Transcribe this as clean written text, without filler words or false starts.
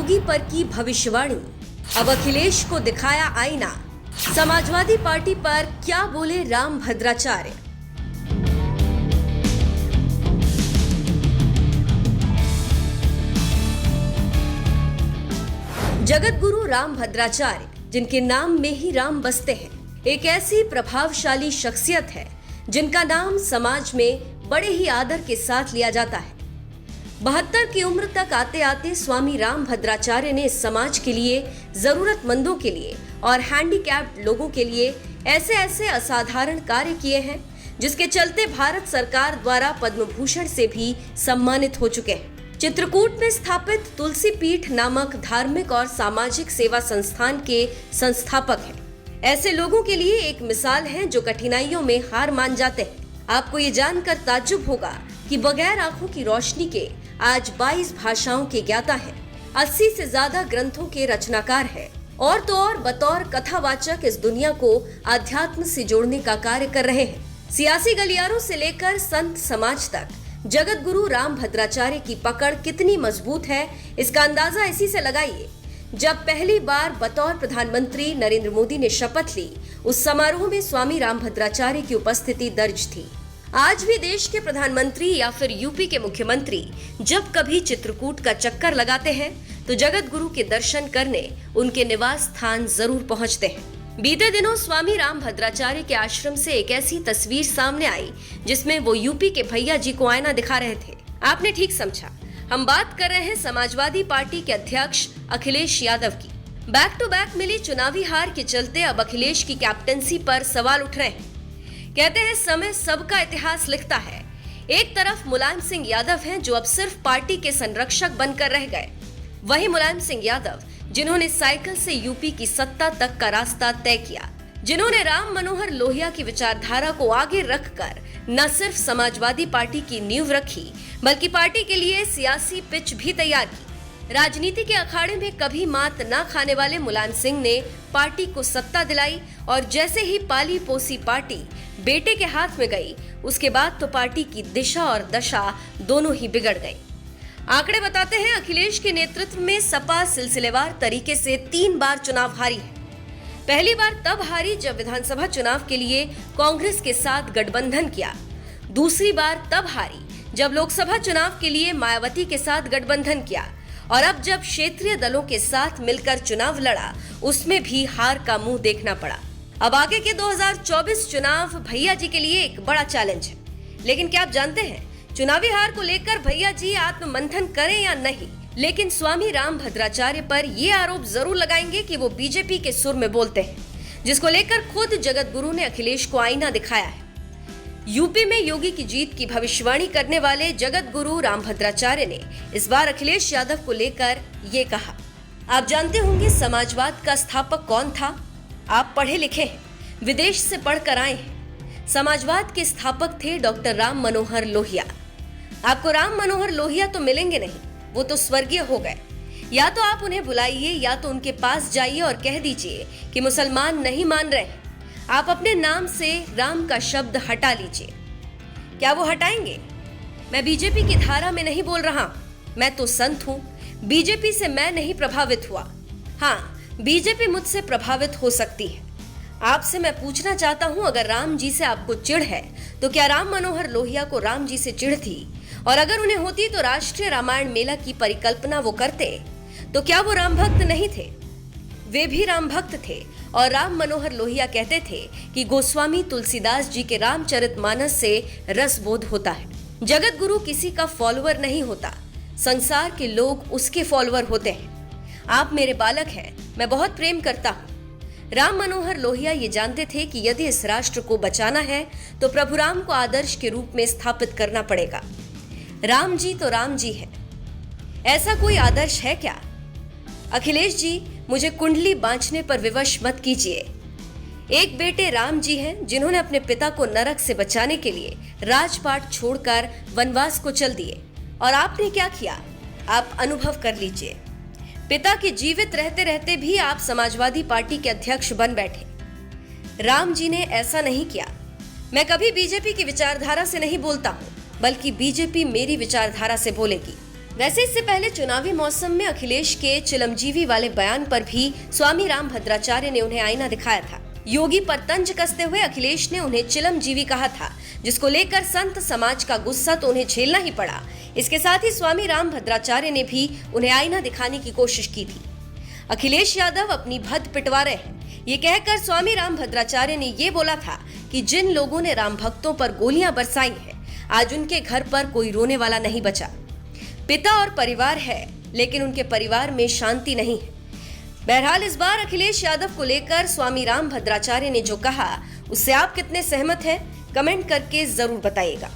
योगी पर की भविष्यवाणी, अब अखिलेश को दिखाया आईना। समाजवादी पार्टी पर क्या बोले राम भद्राचार्य। जगत गुरु राम भद्राचार्य, जिनके नाम में ही राम बसते हैं, एक ऐसी प्रभावशाली शख्सियत है जिनका नाम समाज में बड़े ही आदर के साथ लिया जाता है। 72 की उम्र तक आते आते स्वामी राम भद्राचार्य ने समाज के लिए, जरूरतमंदों के लिए और हैंडीकैप्ड लोगों के लिए ऐसे ऐसे असाधारण कार्य किए हैं जिसके चलते भारत सरकार द्वारा पद्म भूषण से भी सम्मानित हो चुके हैं। चित्रकूट में स्थापित तुलसी पीठ नामक धार्मिक और सामाजिक सेवा संस्थान के संस्थापक हैं। ऐसे लोगों के लिए एक मिसाल हैं जो कठिनाइयों में हार मान जाते हैं। आपको ये जानकर ताज्जुब होगा कि बगैर आंखों की रोशनी के आज 22 भाषाओं के ज्ञाता हैं, 80 से ज्यादा ग्रंथों के रचनाकार हैं और तो और बतौर कथावाचक इस दुनिया को आध्यात्म से जोड़ने का कार्य कर रहे हैं। सियासी गलियारों से लेकर संत समाज तक जगत गुरु राम भद्राचार्य की पकड़ कितनी मजबूत है, इसका अंदाजा इसी से लगाइए। जब पहली बार बतौर प्रधानमंत्री नरेंद्र मोदी ने शपथ ली, उस समारोह में स्वामी राम भद्राचार्य की उपस्थिति दर्ज थी। आज भी देश के प्रधानमंत्री या फिर यूपी के मुख्यमंत्री जब कभी चित्रकूट का चक्कर लगाते हैं तो जगत गुरु के दर्शन करने उनके निवास स्थान जरूर पहुंचते हैं। बीते दिनों स्वामी राम भद्राचार्य के आश्रम से एक ऐसी तस्वीर सामने आई जिसमें वो यूपी के भैया जी को आईना दिखा रहे थे। आपने ठीक समझा, हम बात कर रहे हैं समाजवादी पार्टी के अध्यक्ष अखिलेश यादव की। बैक टू बैक मिली चुनावी हार के चलते अब अखिलेश की कैप्टनसी पर सवाल उठ रहे हैं। कहते हैं समय सबका इतिहास लिखता है। एक तरफ मुलायम सिंह यादव हैं जो अब सिर्फ पार्टी के संरक्षक बनकर रह गए, वहीं मुलायम सिंह यादव जिन्होंने साइकिल से यूपी की सत्ता तक का रास्ता तय किया, जिन्होंने राम मनोहर लोहिया की विचारधारा को आगे रखकर न सिर्फ समाजवादी पार्टी की नींव रखी बल्कि पार्टी के लिए सियासी पिच भी तैयार की। राजनीति के अखाड़े में कभी मात न खाने वाले मुलायम सिंह ने पार्टी को सत्ता दिलाई और जैसे ही पाली पोसी पार्टी बेटे के हाथ में गई, उसके बाद तो पार्टी की दिशा और दशा दोनों ही बिगड़ गई। आंकड़े बताते हैं अखिलेश के नेतृत्व में सपा सिलसिलेवार तरीके से 3 बार चुनाव हारी है। पहली बार तब हारी जब विधानसभा चुनाव के लिए कांग्रेस के साथ गठबंधन किया। दूसरी बार तब हारी जब लोकसभा चुनाव के लिए मायावती के साथ गठबंधन किया और अब जब क्षेत्रीय दलों के साथ मिलकर चुनाव लड़ा, उसमें भी हार का मुंह देखना पड़ा। अब आगे के 2024 चुनाव भैया जी के लिए एक बड़ा चैलेंज है। लेकिन क्या आप जानते हैं, चुनावी हार को लेकर भैया जी आत्ममंथन करें या नहीं, लेकिन स्वामी राम भद्राचार्य पर ये आरोप जरूर लगाएंगे कि वो बीजेपी के सुर में बोलते हैं, जिसको लेकर खुद जगत गुरु ने अखिलेश को आईना दिखाया है। यूपी में योगी की जीत की भविष्यवाणी करने वाले जगत गुरु राम भद्राचार्य ने इस बार अखिलेश यादव को लेकर ये कहा। आप जानते होंगे समाजवाद का स्थापक कौन था। आप पढ़े लिखे हैं, विदेश से पढ़कर आए हैं। समाजवाद के स्थापक थे डॉक्टर राम मनोहर लोहिया। आपको राम मनोहर लोहिया तो मिलेंगे नहीं, वो तो स्वर्गीय हो गए। या तो आप उन्हें बुलाइए या तो उनके पास जाइए और कह दीजिए कि मुसलमान नहीं मान रहे हैं, आप अपने नाम से राम का शब्द हटा लीजिए। क्या वो हटाएंगे? मैं बीजेपी की धारा में नहीं बोल रहा, मैं तो संत हूं। बीजेपी से मैं नहीं प्रभावित हुआ। हाँ, बीजेपी मुझसे प्रभावित हो सकती है। आपसे मैं पूछना चाहता हूं, अगर राम जी से आपको चिढ़ है तो क्या राम मनोहर लोहिया को राम जी से चिढ़ थी? और अगर उन्हें होती तो राष्ट्रीय रामायण मेला की परिकल्पना वो करते तो क्या वो राम भक्त नहीं थे? वे भी राम भक्त थे और राम मनोहर लोहिया कहते थे कि गोस्वामी तुलसीदास जी के रामचरितमानस से रसबोध होता है। जगत गुरु किसी का फॉलोअर नहीं होता, संसार के लोग उसके फॉलोअर होते हैं। आप मेरे बालक हैं, मैं बहुत प्रेम करता हूँ। राम मनोहर लोहिया ये जानते थे कि यदि इस राष्ट्र को बचाना है तो प्रभु राम को आदर्श के रूप में स्थापित करना पड़ेगा। राम जी तो राम जी है, ऐसा कोई आदर्श है क्या? अखिलेश जी, मुझे कुंडली बांचने पर विवश मत कीजिए। एक बेटे राम जी हैं जिन्होंने अपने पिता को नरक से बचाने के लिए राजपाट छोड़कर वनवास को चल दिए। और आपने क्या किया, आप अनुभव कर लीजिए। पिता के जीवित रहते रहते भी आप समाजवादी पार्टी के अध्यक्ष बन बैठे। राम जी ने ऐसा नहीं किया। मैं कभी बीजेपी की विचारधारा से नहीं बोलता हूं, बल्कि बीजेपी मेरी विचारधारा से बोलेगी। वैसे इससे पहले चुनावी मौसम में अखिलेश के चिलमजीवी वाले बयान पर भी स्वामी राम भद्राचार्य ने उन्हें आईना दिखाया था। योगी पर तंज कसते हुए अखिलेश ने उन्हें चिलमजीवी कहा था, जिसको लेकर संत समाज का गुस्सा तो उन्हें झेलना ही पड़ा। इसके साथ ही स्वामी राम भद्राचार्य ने भी उन्हें आईना दिखाने की कोशिश की थी। अखिलेश यादव अपनी भद्द पिटवा रहे हैं, ये कहकर स्वामी राम भद्राचार्य ने ये बोला था कि जिन लोगों ने राम भक्तों पर गोलियां बरसाई हैं, आज उनके घर पर कोई रोने वाला नहीं बचा। पिता और परिवार है, लेकिन उनके परिवार में शांति नहीं है। बहरहाल इस बार अखिलेश यादव को लेकर स्वामी राम भद्राचार्य ने जो कहा, उससे आप कितने सहमत हैं, कमेंट करके जरूर बताइएगा।